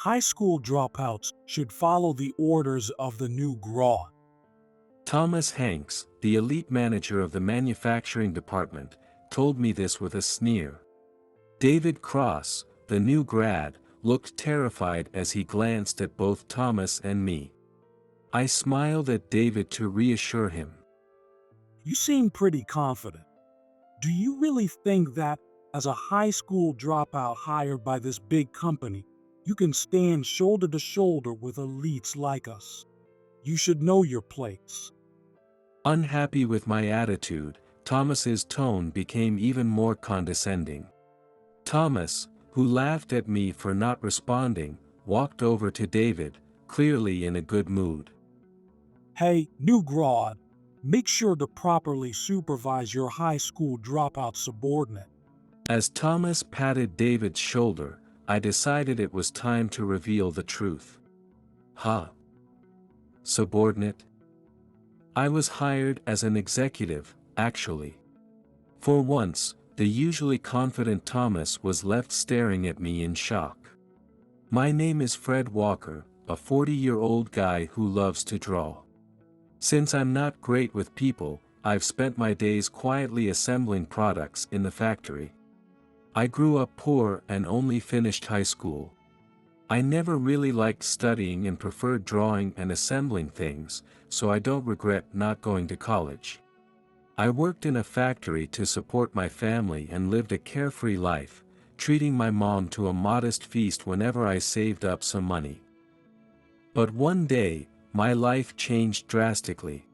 High school dropouts should follow the orders of the new grad. Thomas Hanks, the elite manager of the manufacturing department, told me this with a sneer. David Cross, the new grad, looked terrified as he glanced at both Thomas and me. I smiled at David to reassure him. You seem pretty confident. Do you really think that, as a high school dropout hired by this big company, you can stand shoulder to shoulder with elites like us? You should know your place. Unhappy with my attitude, Thomas's tone became even more condescending. Thomas, who laughed at me for not responding, walked over to David, clearly in a good mood. Hey, new grad, make sure to properly supervise your high school dropout subordinate. As Thomas patted David's shoulder, I decided it was time to reveal the truth. Huh? Subordinate? I was hired as an executive, actually. For once, the usually confident Thomas was left staring at me in shock. My name is Fred Walker, a 40-year-old guy who loves to draw. Since I'm not great with people, I've spent my days quietly assembling products in the factory. I grew up poor and only finished high school. I never really liked studying and preferred drawing and assembling things, so I don't regret not going to college. I worked in a factory to support my family and lived a carefree life, treating my mom to a modest feast whenever I saved up some money. But one day, my life changed drastically.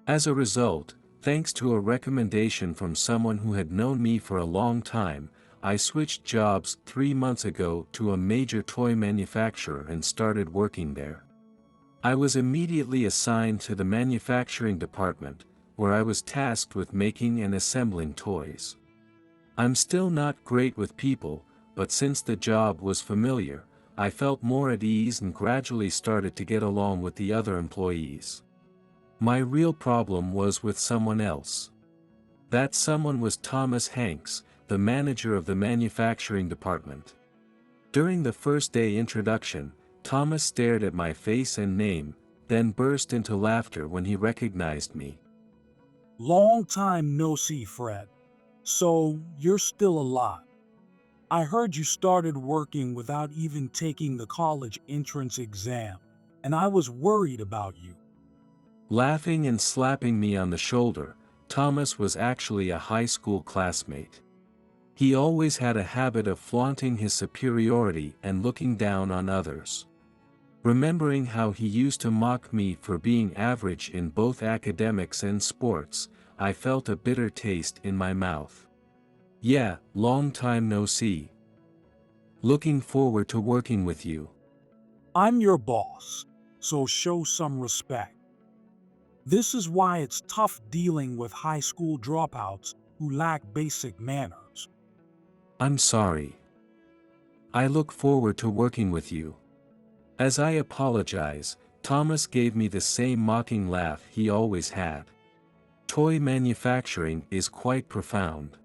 As a result, thanks to a recommendation from someone who had known me for a long time, I switched jobs 3 months ago to a major toy manufacturer and started working there. I was immediately assigned to the manufacturing department, where I was tasked with making and assembling toys. I'm still not great with people, but since the job was familiar, I felt more at ease and gradually started to get along with the other employees. My real problem was with someone else. That someone was Thomas Hanks, the manager of the manufacturing department. During the first day introduction, Thomas stared at my face and name, then burst into laughter when he recognized me. Long time no see, Fred. So, you're still alive. I heard you started working without even taking the college entrance exam, and I was worried about you. Laughing and slapping me on the shoulder, Thomas was actually a high school classmate. He always had a habit of flaunting his superiority and looking down on others. Remembering how he used to mock me for being average in both academics and sports, I felt a bitter taste in my mouth. Yeah, long time no see. Looking forward to working with you. I'm your boss, so show some respect. This is why it's tough dealing with high school dropouts who lack basic manners. I'm sorry. I look forward to working with you. As I apologize, Thomas gave me the same mocking laugh he always had. Toy manufacturing is quite profound.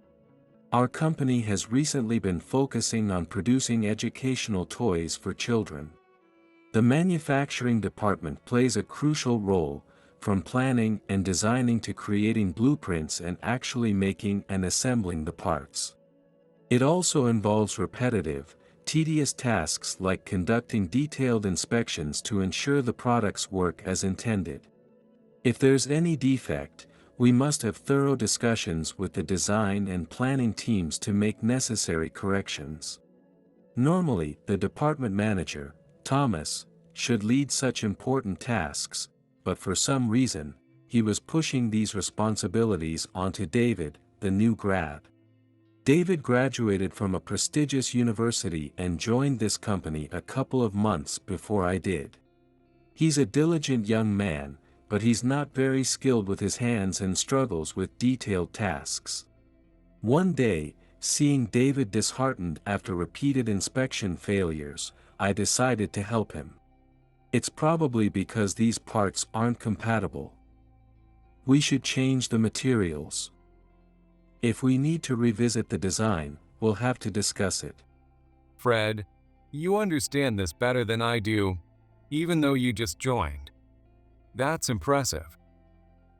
Our company has recently been focusing on producing educational toys for children. The manufacturing department plays a crucial role, from planning and designing to creating blueprints and actually making and assembling the parts. It also involves repetitive, tedious tasks like conducting detailed inspections to ensure the products work as intended. If there's any defect, we must have thorough discussions with the design and planning teams to make necessary corrections. Normally, the department manager, Thomas, should lead such important tasks, but for some reason, he was pushing these responsibilities onto David, the new grad. David graduated from a prestigious university and joined this company a couple of months before I did. He's a diligent young man, but he's not very skilled with his hands and struggles with detailed tasks. One day, seeing David disheartened after repeated inspection failures, I decided to help him. It's probably because these parts aren't compatible. We should change the materials. If we need to revisit the design, we'll have to discuss it. Fred, You understand this better than I do, even though you just joined. That's impressive.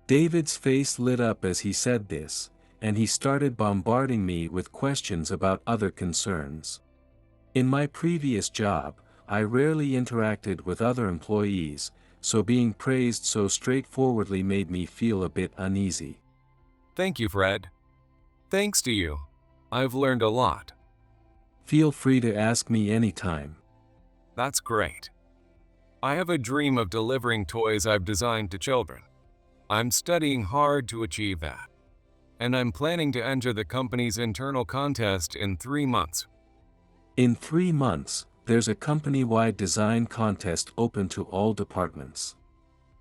David's face lit up as he said this, and he started bombarding me with questions about other concerns. In my previous job, I rarely interacted with other employees, so being praised so straightforwardly made me feel a bit uneasy. Thank you, Fred. Thanks to you, I've learned a lot. Feel free to ask me anytime. That's great. I have a dream of delivering toys I've designed to children. I'm studying hard to achieve that. And I'm planning to enter the company's internal contest in 3 months. In 3 months, there's a company-wide design contest open to all departments.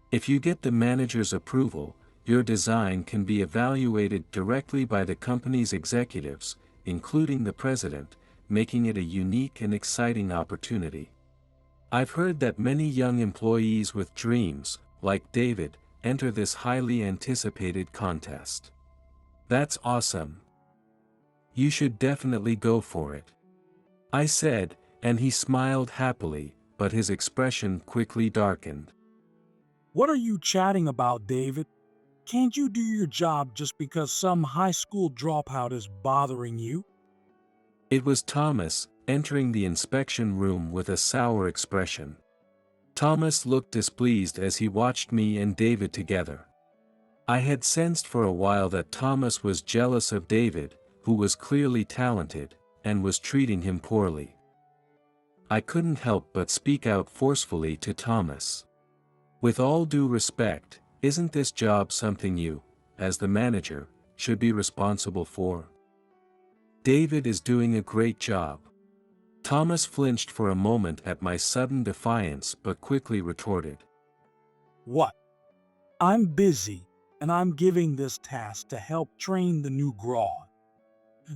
If you get the manager's approval, your design can be evaluated directly by the company's executives, including the president, making it a unique and exciting opportunity. I've heard that many young employees with dreams, like David, enter this highly anticipated contest. That's awesome. You should definitely go for it, I said, and he smiled happily, but his expression quickly darkened. What are you chatting about, David? Can't you do your job just because some high school dropout is bothering you? It was Thomas, entering the inspection room with a sour expression. Thomas looked displeased as he watched me and David together. I had sensed for a while that Thomas was jealous of David, who was clearly talented, and was treating him poorly. I couldn't help but speak out forcefully to Thomas. With all due respect, isn't this job something you, as the manager, should be responsible for? David is doing a great job. Thomas flinched for a moment at my sudden defiance but quickly retorted. What? I'm busy, and I'm giving this task to help train the new grad.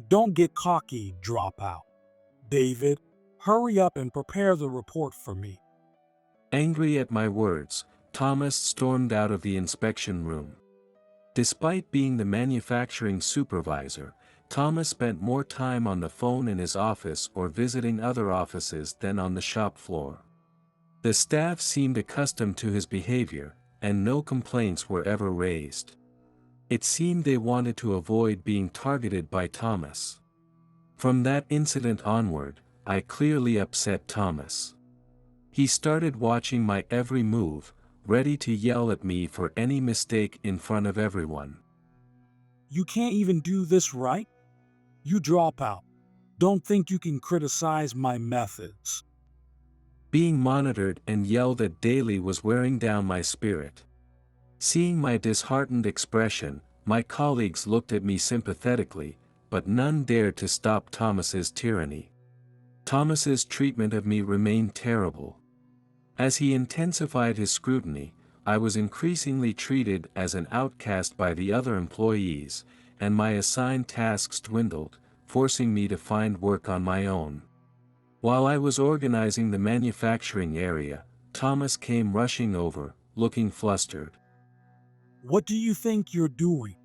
Don't get cocky, dropout. David, hurry up and prepare the report for me. Angry at my words, Thomas stormed out of the inspection room. Despite being the manufacturing supervisor, Thomas spent more time on the phone in his office or visiting other offices than on the shop floor. The staff seemed accustomed to his behavior, and no complaints were ever raised. It seemed they wanted to avoid being targeted by Thomas. From that incident onward, I clearly upset Thomas. He started watching my every move, ready to yell at me for any mistake in front of everyone. You can't even do this right? You drop out. Don't think you can criticize my methods. Being monitored and yelled at daily was wearing down my spirit. Seeing my disheartened expression, my colleagues looked at me sympathetically, but none dared to stop Thomas's tyranny. Thomas's treatment of me remained terrible. As he intensified his scrutiny, I was increasingly treated as an outcast by the other employees, and my assigned tasks dwindled, forcing me to find work on my own. While I was organizing the manufacturing area, Thomas came rushing over, looking flustered. What do you think you're doing?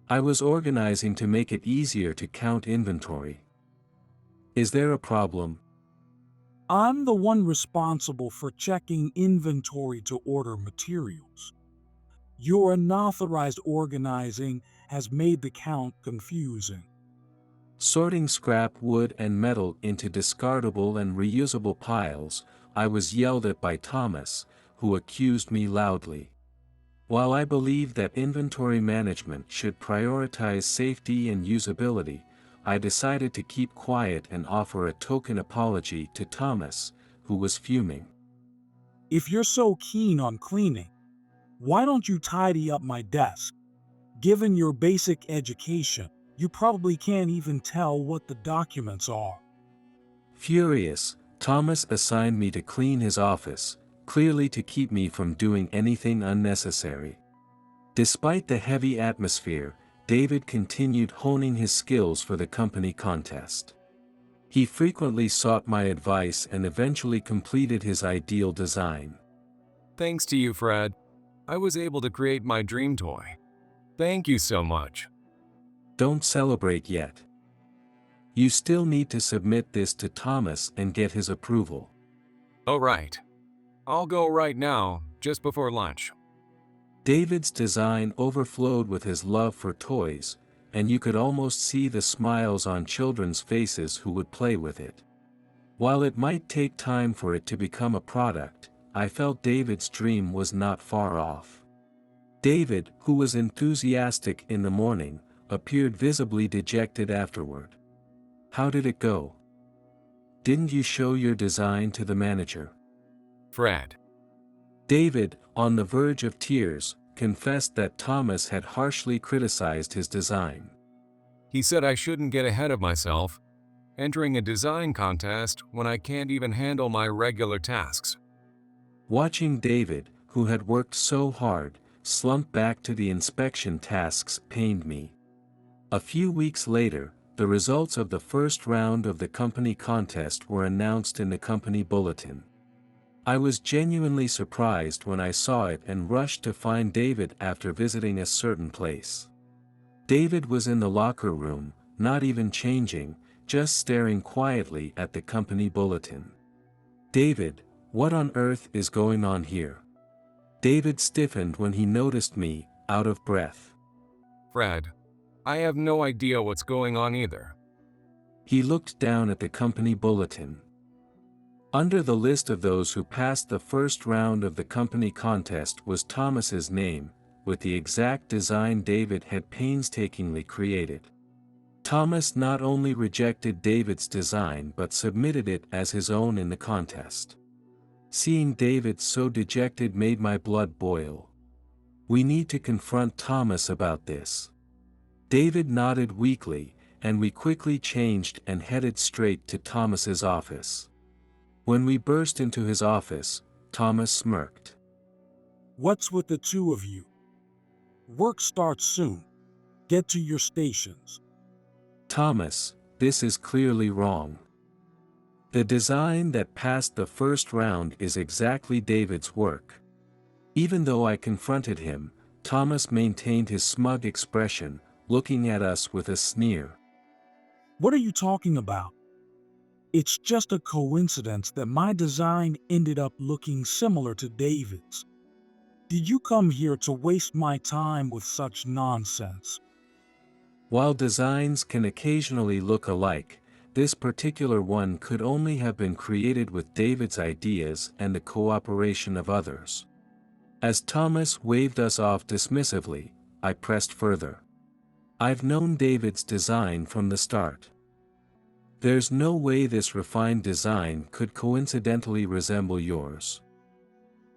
I was organizing to make it easier to count inventory. Is there a problem? I'm the one responsible for checking inventory to order materials. Your unauthorized organizing has made the count confusing. Sorting scrap wood and metal into discardable and reusable piles, I was yelled at by Thomas, who accused me loudly. While I believe that inventory management should prioritize safety and usability, I decided to keep quiet and offer a token apology to Thomas, who was fuming. If you're so keen on cleaning, why don't you tidy up my desk? Given your basic education, you probably can't even tell what the documents are. Furious, Thomas assigned me to clean his office, clearly to keep me from doing anything unnecessary. Despite the heavy atmosphere, David continued honing his skills for the company contest. He frequently sought my advice and eventually completed his ideal design. Thanks to you, Fred, I was able to create my dream toy. Thank you so much. Don't celebrate yet. You still need to submit this to Thomas and get his approval. Oh, right. I'll go right now, just before lunch. David's design overflowed with his love for toys, and you could almost see the smiles on children's faces who would play with it. While it might take time for it to become a product, I felt David's dream was not far off. David, who was enthusiastic in the morning, appeared visibly dejected afterward. How did it go? Didn't you show your design to the manager? Fred. David, on the verge of tears, confessed that Thomas had harshly criticized his design. He said I shouldn't get ahead of myself, entering a design contest when I can't even handle my regular tasks. Watching David, who had worked so hard, slump back to the inspection tasks pained me. A few weeks later, the results of the first round of the company contest were announced in the company bulletin. I was genuinely surprised when I saw it and rushed to find David after visiting a certain place. David was in the locker room, not even changing, just staring quietly at the company bulletin. David, what on earth is going on here? David stiffened when he noticed me, out of breath. Fred, I have no idea what's going on either. He looked down at the company bulletin. Under the list of those who passed the first round of the company contest was Thomas's name, with the exact design David had painstakingly created. Thomas not only rejected David's design but submitted it as his own in the contest. Seeing David so dejected made my blood boil. We need to confront Thomas about this. David nodded weakly, and we quickly changed and headed straight to Thomas's office. When we burst into his office, Thomas smirked. What's with the two of you? Work starts soon. Get to your stations. Thomas, this is clearly wrong. The design that passed the first round is exactly David's work. Even though I confronted him, Thomas maintained his smug expression, looking at us with a sneer. What are you talking about? It's just a coincidence that my design ended up looking similar to David's. Did you come here to waste my time with such nonsense? While designs can occasionally look alike, this particular one could only have been created with David's ideas and the cooperation of others. As Thomas waved us off dismissively, I pressed further. I've known David's design from the start. There's no way this refined design could coincidentally resemble yours.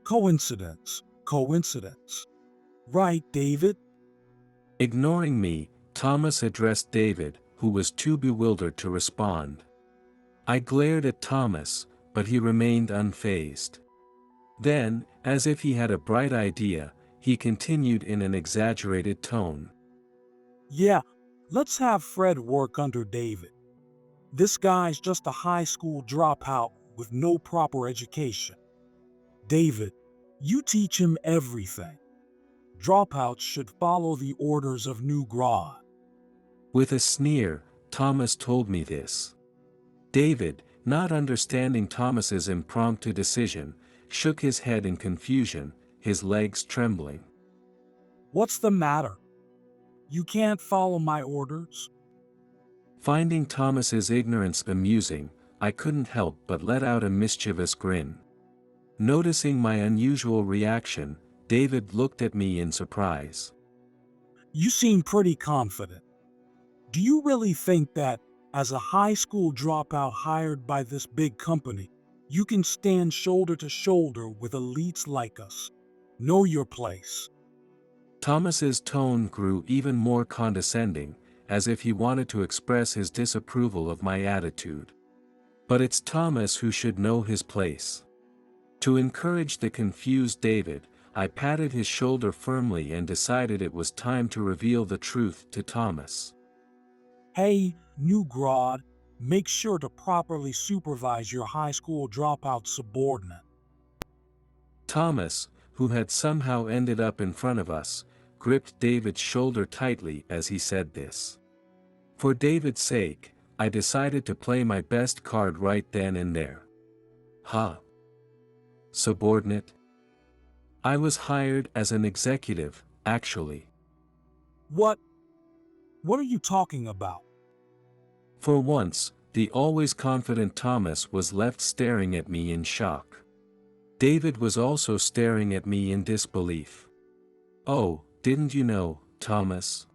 Coincidence. Right, David? Ignoring me, Thomas addressed David, who was too bewildered to respond. I glared at Thomas, but he remained unfazed. Then, as if he had a bright idea, he continued in an exaggerated tone. Yeah, let's have Fred work under David. This guy's just a high school dropout with no proper education. David, you teach him everything. Dropouts should follow the orders of new grad. With a sneer, Thomas told me this. David, not understanding Thomas's impromptu decision, shook his head in confusion, his legs trembling. What's the matter? You can't follow my orders? Finding Thomas's ignorance amusing, I couldn't help but let out a mischievous grin. Noticing my unusual reaction, David looked at me in surprise. You seem pretty confident. Do you really think that, as a high school dropout hired by this big company, you can stand shoulder to shoulder with elites like us? Know your place. Thomas's tone grew even more condescending, as if he wanted to express his disapproval of my attitude. But it's Thomas who should know his place. To encourage the confused David, I patted his shoulder firmly and decided it was time to reveal the truth to Thomas. Hey, new grad, make sure to properly supervise your high school dropout subordinate. Thomas, who had somehow ended up in front of us, gripped David's shoulder tightly as he said this. For David's sake, I decided to play my best card right then and there. Subordinate. I was hired as an executive, actually. What? What are you talking about? For once, the always confident Thomas was left staring at me in shock. David was also staring at me in disbelief. Oh, didn't you know, Thomas?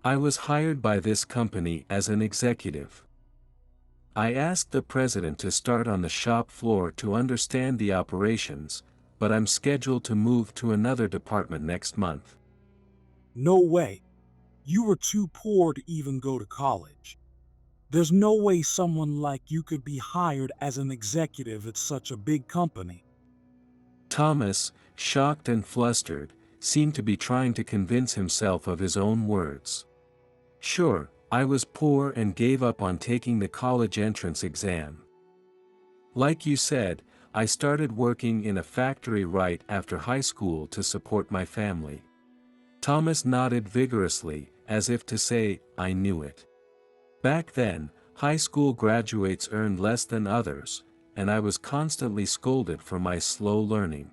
I was hired by this company as an executive. I asked the president to start on the shop floor to understand the operations, but I'm scheduled to move to another department next month. No way. You were too poor to even go to college. There's no way someone like you could be hired as an executive at such a big company. Thomas, shocked and flustered, seemed to be trying to convince himself of his own words. Sure, I was poor and gave up on taking the college entrance exam. Like you said, I started working in a factory right after high school to support my family. Thomas nodded vigorously, as if to say, I knew it. Back then, high school graduates earned less than others, and I was constantly scolded for my slow learning.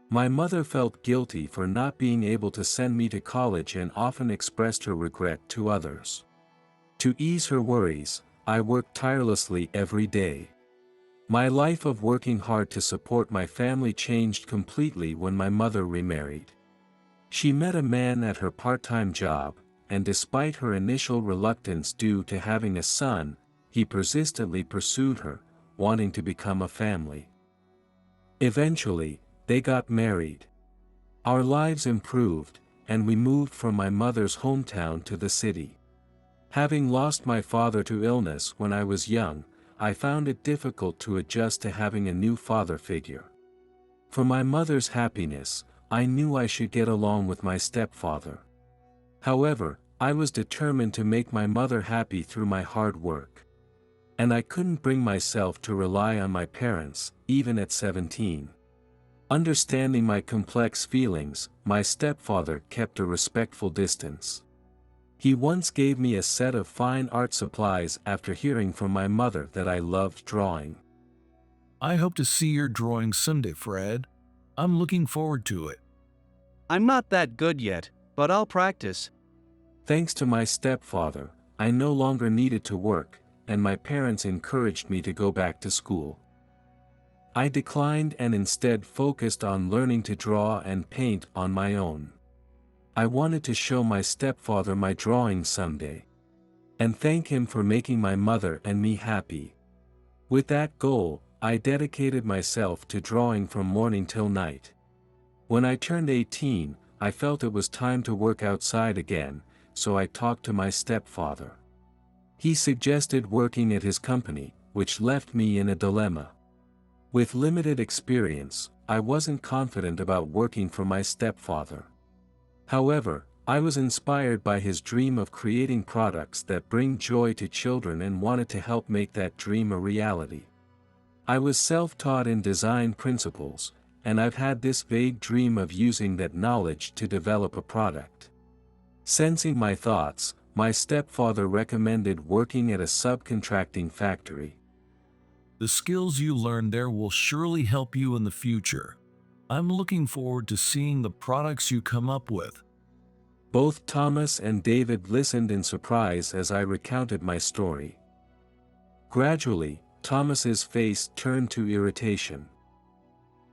My mother felt guilty for not being able to send me to college and often expressed her regret to others. To ease her worries, I worked tirelessly every day. My life of working hard to support my family changed completely when my mother remarried. She met a man at her part-time job, and despite her initial reluctance due to having a son, he persistently pursued her, wanting to become a family. Eventually, they got married. Our lives improved, and we moved from my mother's hometown to the city. Having lost my father to illness when I was young, I found it difficult to adjust to having a new father figure. For my mother's happiness, I knew I should get along with my stepfather. However, I was determined to make my mother happy through my hard work. And I couldn't bring myself to rely on my parents, even at 17. Understanding my complex feelings, my stepfather kept a respectful distance. He once gave me a set of fine art supplies after hearing from my mother that I loved drawing. I hope to see your drawing someday, Fred. I'm looking forward to it. I'm not that good yet, but I'll practice. Thanks to my stepfather, I no longer needed to work, and my parents encouraged me to go back to school. I declined and instead focused on learning to draw and paint on my own. I wanted to show my stepfather my drawings someday, and thank him for making my mother and me happy. With that goal, I dedicated myself to drawing from morning till night. When I turned 18, I felt it was time to work outside again, so I talked to my stepfather. He suggested working at his company, which left me in a dilemma. With limited experience, I wasn't confident about working for my stepfather. However, I was inspired by his dream of creating products that bring joy to children and wanted to help make that dream a reality. I was self-taught in design principles, and I've had this vague dream of using that knowledge to develop a product. Sensing my thoughts, my stepfather recommended working at a subcontracting factory. The skills you learn there will surely help you in the future. I'm looking forward to seeing the products you come up with. Both Thomas and David listened in surprise as I recounted my story. Gradually, Thomas's face turned to irritation.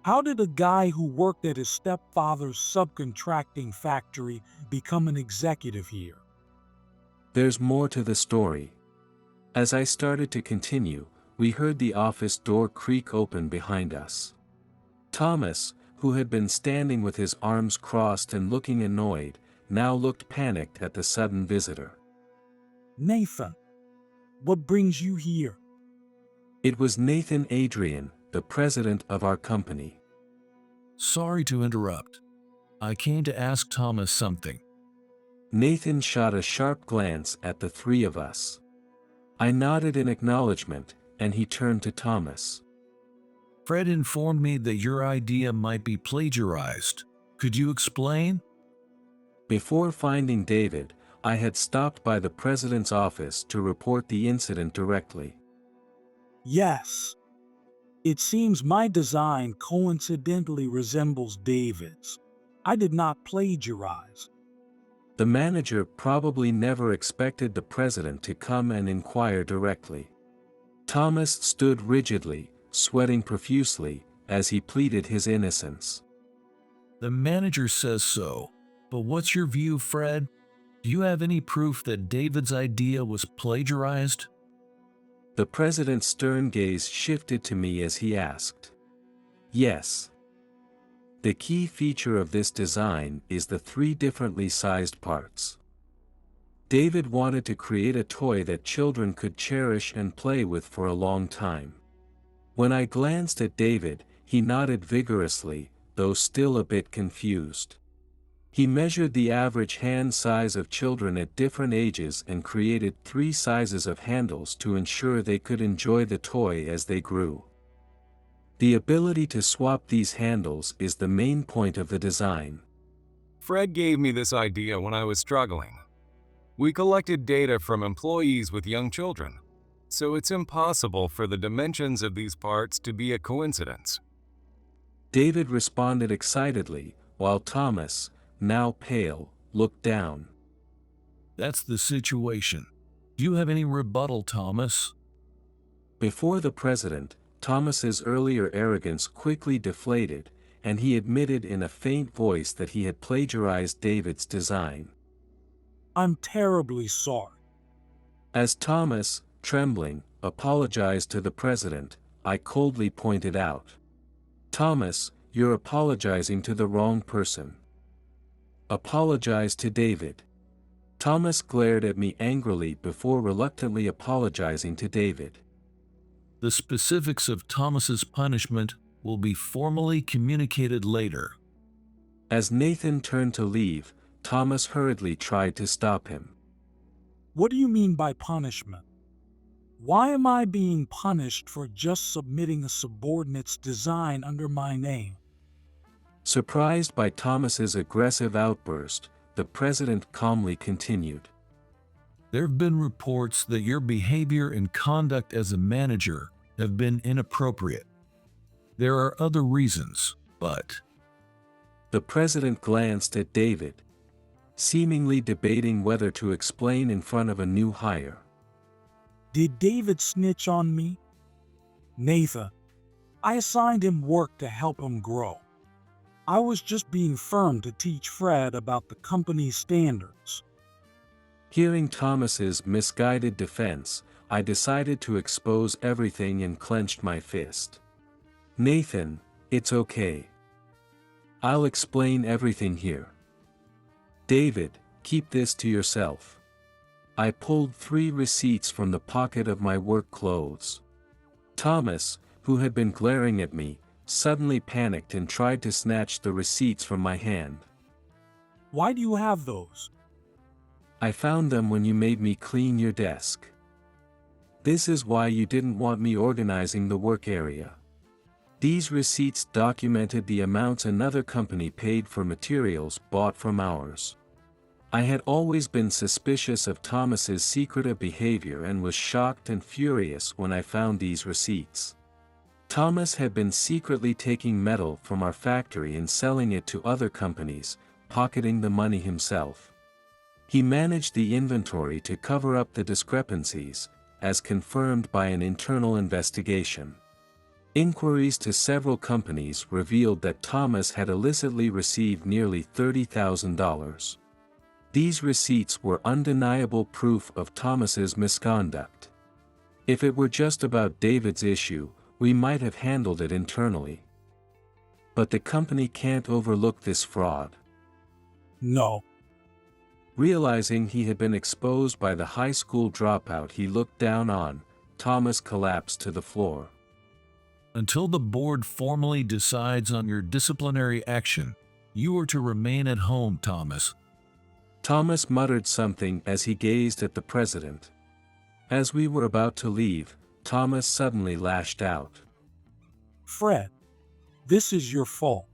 How did a guy who worked at his stepfather's subcontracting factory become an executive here? There's more to the story. As I started to continue, we heard the office door creak open behind us. Thomas, who had been standing with his arms crossed and looking annoyed, now looked panicked at the sudden visitor. Nathan, what brings you here? It was Nathan Adrian, the president of our company. Sorry to interrupt. I came to ask Thomas something. Nathan shot a sharp glance at the three of us. I nodded in acknowledgement, and he turned to Thomas. Fred informed me that your idea might be plagiarized. Could you explain? Before finding David, I had stopped by the president's office to report the incident directly. Yes. It seems my design coincidentally resembles David's. I did not plagiarize. The manager probably never expected the president to come and inquire directly. Thomas stood rigidly, sweating profusely, as he pleaded his innocence. The manager says so. But what's your view, Fred? Do you have any proof that David's idea was plagiarized? The president's stern gaze shifted to me as he asked. Yes. The key feature of this design is the 3 differently sized parts. David wanted to create a toy that children could cherish and play with for a long time. When I glanced at David, he nodded vigorously, though still a bit confused. He measured the average hand size of children at different ages and created 3 sizes of handles to ensure they could enjoy the toy as they grew. The ability to swap these handles is the main point of the design. Fred gave me this idea when I was struggling. We collected data from employees with young children, so it's impossible for the dimensions of these parts to be a coincidence. David responded excitedly, while Thomas, now pale, looked down. That's the situation. Do you have any rebuttal, Thomas? Before the president, Thomas's earlier arrogance quickly deflated, and he admitted in a faint voice that he had plagiarized David's design. I'm terribly sorry. As Thomas, trembling, apologized to the president, I coldly pointed out. Thomas, you're apologizing to the wrong person. Apologize to David. Thomas glared at me angrily before reluctantly apologizing to David. The specifics of Thomas's punishment will be formally communicated later. As Nathan turned to leave, Thomas hurriedly tried to stop him. What do you mean by punishment? Why am I being punished for just submitting a subordinate's design under my name? Surprised by Thomas's aggressive outburst, the president calmly continued. There have been reports that your behavior and conduct as a manager have been inappropriate. There are other reasons, but... The president glanced at David, seemingly debating whether to explain in front of a new hire. Did David snitch on me? Nathan, I assigned him work to help him grow. I was just being firm to teach Fred about the company's standards. Hearing Thomas's misguided defense, I decided to expose everything and clenched my fist. Nathan, it's okay. I'll explain everything here. David, keep this to yourself. I pulled 3 receipts from the pocket of my work clothes. Thomas, who had been glaring at me, suddenly panicked and tried to snatch the receipts from my hand. Why do you have those? I found them when you made me clean your desk. This is why you didn't want me organizing the work area. These receipts documented the amounts another company paid for materials bought from ours. I had always been suspicious of Thomas's secretive behavior and was shocked and furious when I found these receipts. Thomas had been secretly taking metal from our factory and selling it to other companies, pocketing the money himself. He managed the inventory to cover up the discrepancies, as confirmed by an internal investigation. Inquiries to several companies revealed that Thomas had illicitly received nearly $30,000. These receipts were undeniable proof of Thomas's misconduct. If it were just about David's issue, we might have handled it internally. But the company can't overlook this fraud. No. Realizing he had been exposed by the high school dropout he looked down on, Thomas collapsed to the floor. Until the board formally decides on your disciplinary action, you are to remain at home, Thomas. Thomas muttered something as he gazed at the president. As we were about to leave, Thomas suddenly lashed out. Fred, this is your fault.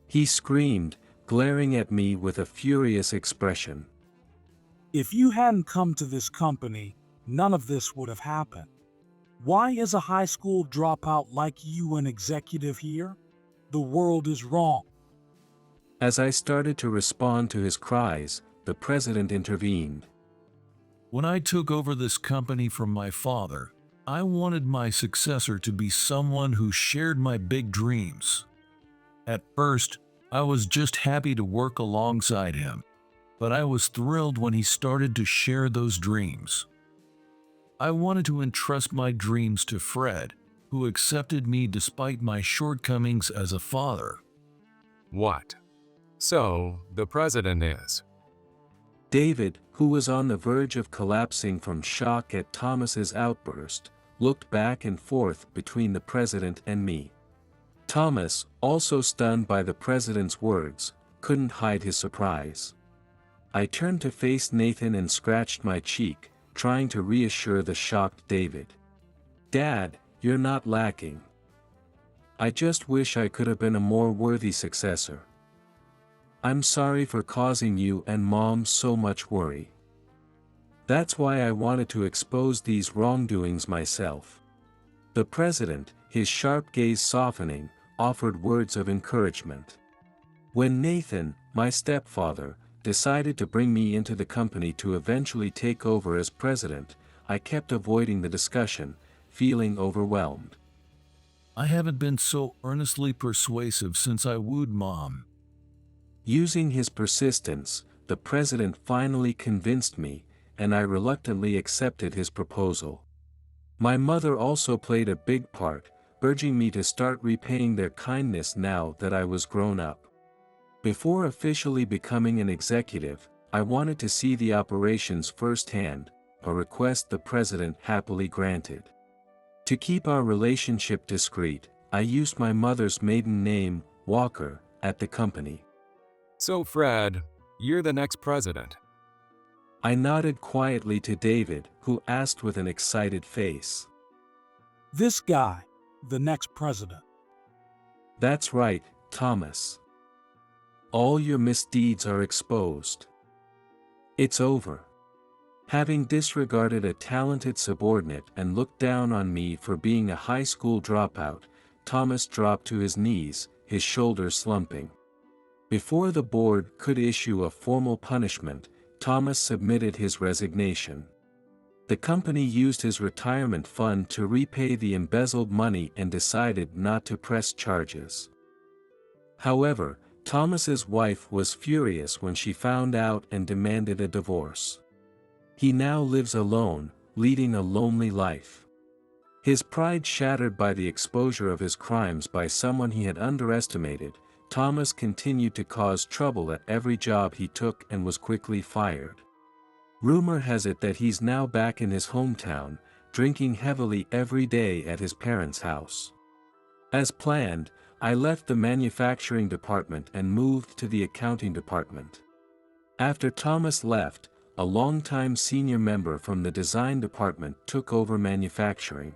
He screamed, glaring at me with a furious expression. If you hadn't come to this company, none of this would have happened. Why is a high school dropout like you an executive here? The world is wrong. As I started to respond to his cries, the president intervened. When I took over this company from my father, I wanted my successor to be someone who shared my big dreams. At first, I was just happy to work alongside him, but I was thrilled when he started to share those dreams. I wanted to entrust my dreams to Fred, who accepted me despite my shortcomings as a father. What? So, the president is. David, who was on the verge of collapsing from shock at Thomas's outburst, looked back and forth between the president and me. Thomas, also stunned by the president's words, couldn't hide his surprise. I turned to face Nathan and scratched my cheek, trying to reassure the shocked David. "Dad, you're not lacking. I just wish I could have been a more worthy successor. I'm sorry for causing you and Mom so much worry. That's why I wanted to expose these wrongdoings myself." The president, his sharp gaze softening, offered words of encouragement. When Nathan, my stepfather, decided to bring me into the company to eventually take over as president, I kept avoiding the discussion, feeling overwhelmed. I haven't been so earnestly persuasive since I wooed Mom. Using his persistence, the president finally convinced me, and I reluctantly accepted his proposal. My mother also played a big part, urging me to start repaying their kindness now that I was grown up. Before officially becoming an executive, I wanted to see the operations firsthand, a request the president happily granted. To keep our relationship discreet, I used my mother's maiden name, Walker, at the company. So, Fred, you're the next president. I nodded quietly to David, who asked with an excited face. This guy, the next president. "That's right, Thomas. All your misdeeds are exposed. It's over." Having disregarded a talented subordinate and looked down on me for being a high school dropout, Thomas dropped to his knees, his shoulders slumping. Before the board could issue a formal punishment, Thomas submitted his resignation. The company used his retirement fund to repay the embezzled money and decided not to press charges. However, Thomas's wife was furious when she found out and demanded a divorce. He now lives alone, leading a lonely life. His pride shattered by the exposure of his crimes by someone he had underestimated, Thomas continued to cause trouble at every job he took and was quickly fired. Rumor has it that he's now back in his hometown, drinking heavily every day at his parents' house. As planned, I left the manufacturing department and moved to the accounting department. After Thomas left, a longtime senior member from the design department took over manufacturing.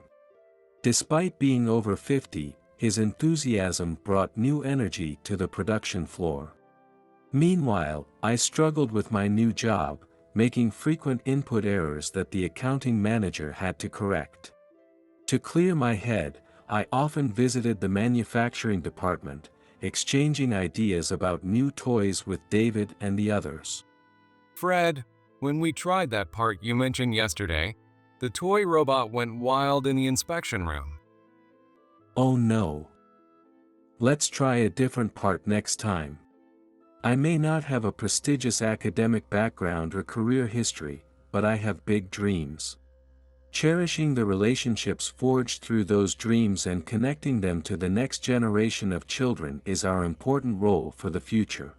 Despite being over 50, his enthusiasm brought new energy to the production floor. Meanwhile, I struggled with my new job, making frequent input errors that the accounting manager had to correct. To clear my head, I often visited the manufacturing department, exchanging ideas about new toys with David and the others. Fred, when we tried that part you mentioned yesterday, the toy robot went wild in the inspection room. Oh no. Let's try a different part next time. I may not have a prestigious academic background or career history, but I have big dreams. Cherishing the relationships forged through those dreams and connecting them to the next generation of children is our important role for the future.